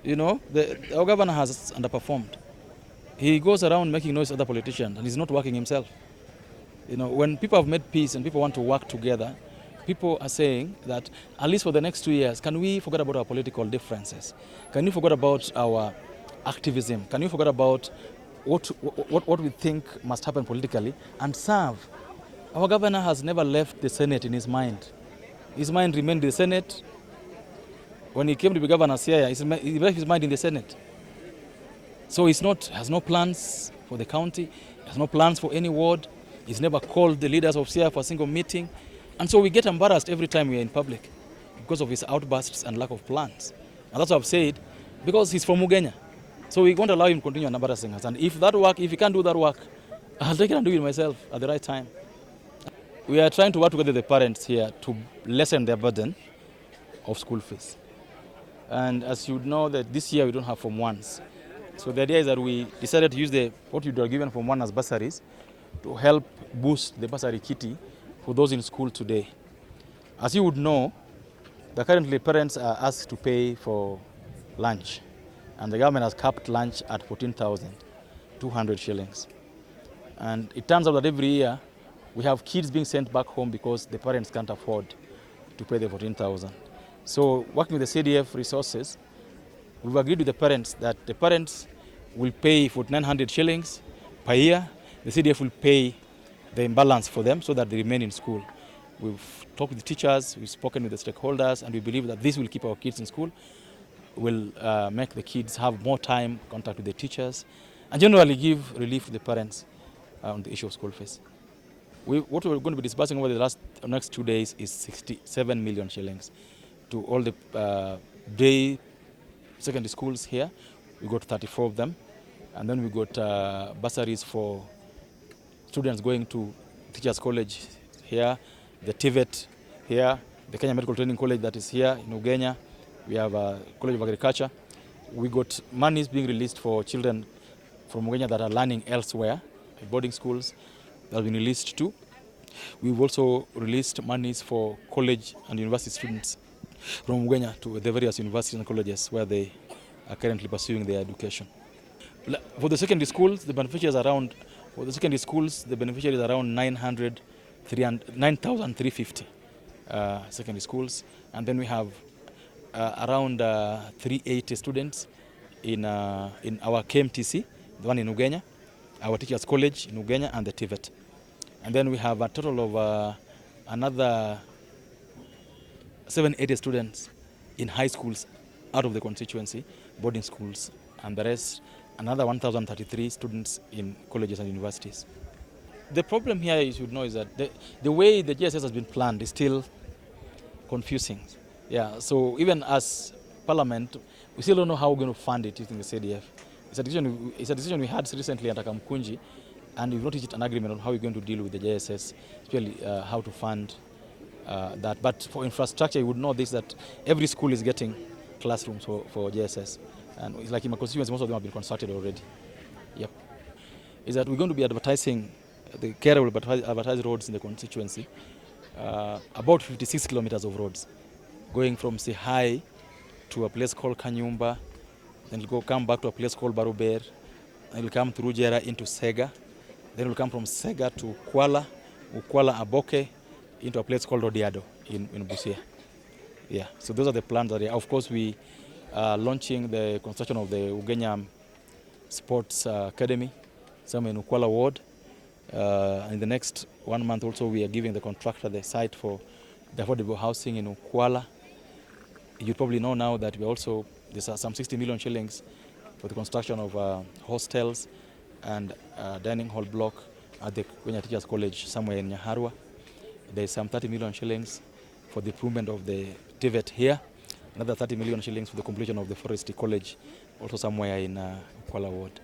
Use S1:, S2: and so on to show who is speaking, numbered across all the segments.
S1: Our governor has underperformed. He goes around making noise with other politicians, and he's not working himself. When people have made peace and people want to work together, people are saying that at least for the next 2 years, can we forget about our political differences? Can we forget about our activism? Can we forget about what we think must happen politically and serve? Our governor has never left the Senate in his mind. His mind remained in the Senate. When he came to be governor here, he left his mind in the Senate. So has no plans for the county, has no plans for any ward. He's never called the leaders of SIA for a single meeting. And so we get embarrassed every time we are in public because of his outbursts and lack of plans. And that's what I've said, because he's from Ugenya. So we won't allow him to continue embarrassing us. And if he can't do that work, I'll take it and do it myself at the right time. We are trying to work together with the parents here to lessen their burden of school fees. And as you know, that this year we don't have Form 1s. So the idea is that we decided to use what you are given Form 1 as bursaries to help boost the bursary kitty for those in school today. As you would know, currently parents are asked to pay for lunch, and the government has capped lunch at 14,200 shillings. And it turns out that every year we have kids being sent back home because the parents can't afford to pay the 14,000. So working with the CDF resources, we've agreed with the parents that the parents will pay for 900 shillings per year. The CDF will pay the imbalance for them so that they remain in school. We've talked with the teachers, we've spoken with the stakeholders, and we believe that this will keep our kids in school, will make the kids have more time, contact with the teachers, and generally give relief to the parents on the issue of school fees. What we're going to be disbursing over the next 2 days is 67 million shillings to all the day secondary schools here. We got 34 of them, and then we got bursaries for students going to Teachers College here, the TVET here, the Kenya Medical Training College that is here in Ugenya. We have a College of Agriculture. We got monies being released for children from Ugenya that are learning elsewhere, boarding schools that have been released too. We've also released monies for college and university students from Ugenya to the various universities and colleges where they are currently pursuing their education. For the secondary schools, the beneficiaries around 9,350 secondary schools, and then we have around 380 students in our KMTC, the one in Ugenya, our Teachers College in Ugenya, and the TVET. And then we have a total of another 780 students in high schools out of the constituency, boarding schools, and the rest, another 1,033 students in colleges and universities. The problem here, you should know, is that the way the GSS has been planned is still confusing. Yeah, so even as Parliament, we still don't know how we're going to fund it using the CDF. It's a decision we had recently at Akamkunji, and we've not reached an agreement on how we're going to deal with the JSS, especially how to fund that. But for infrastructure, you would know this, that every school is getting classrooms for JSS. And it's like in my constituency, most of them have been constructed already. Yep. Is that we're going to be advertising, the Kera will advertise roads in the constituency, about 56 kilometers of roads, going from Sihai to a place called Kanyumba, then it'll come back to a place called Baruber, then it'll come through Jera into Sega, then it'll come from Sega to Ukwala Aboke, into a place called Odiado in Busia. Yeah, so those are the plans. Of course, we are launching the construction of the Ugenya Sports Academy, somewhere in Ukwala Ward. In the next 1 month also, we are giving the contractor the site for the affordable housing in Ukwala. You probably know now that there's some 60 million shillings for the construction of hostels and dining hall block at the Kenya Teachers College somewhere in Nyaharwa. There's some 30 million shillings for the improvement of the TVET here, another 30 million shillings for the completion of the Forestry College, also somewhere in Kuala Ward.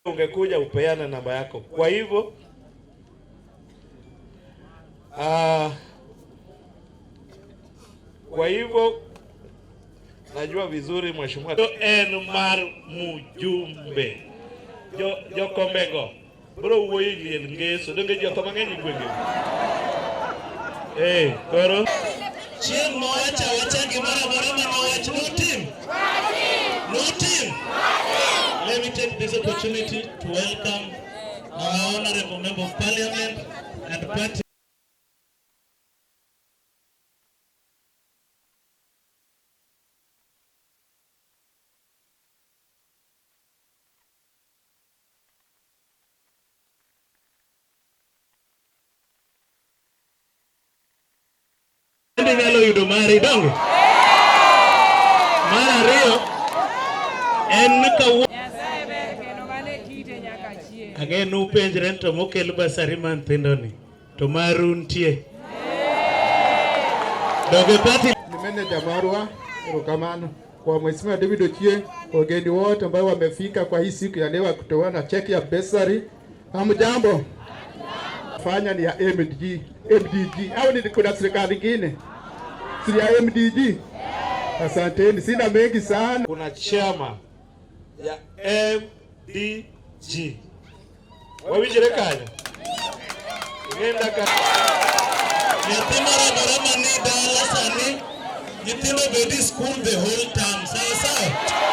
S2: ungekuja upeana namba yako. Kwa hivyo najua vizuri mheshimiwa en mar mujumbe jo kombego bro wuoyi liel ngeso donge jo mang'eny gwenge koro
S3: chieng' mowacha wacha gimoro manowach no team. Let me take this opportunity to welcome our honorable member of parliament and party. Nyalo yudo mari dongo mara rio en ka Again, no penjren to mokel basari man thindoni to maruntie doge party
S4: ni manager marwa rukamano kwa mheshimiwa David Ochie, wageni wote ambao wamefika kwa hii siku ya leo kutoana cheki ya basari. Hamjambo. Fanya ni ya MDG au ni kuna serikali nyingine? Si ya MDG. Asanteni, sina mengi sana.
S2: Kuna chama ya MDG wawinjire kanya ngenda ka
S3: Nitimara barama ni dala sani nitimo bedi school the whole time sawa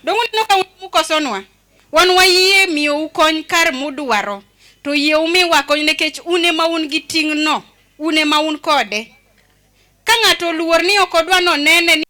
S5: Dongo no ka mukosonwa wan wayie miyo ukony kar mudwaro to yie umi wakony nekech une ma un gi ting' no une ma un kode ka ng'ato luor ni ok odwa no nene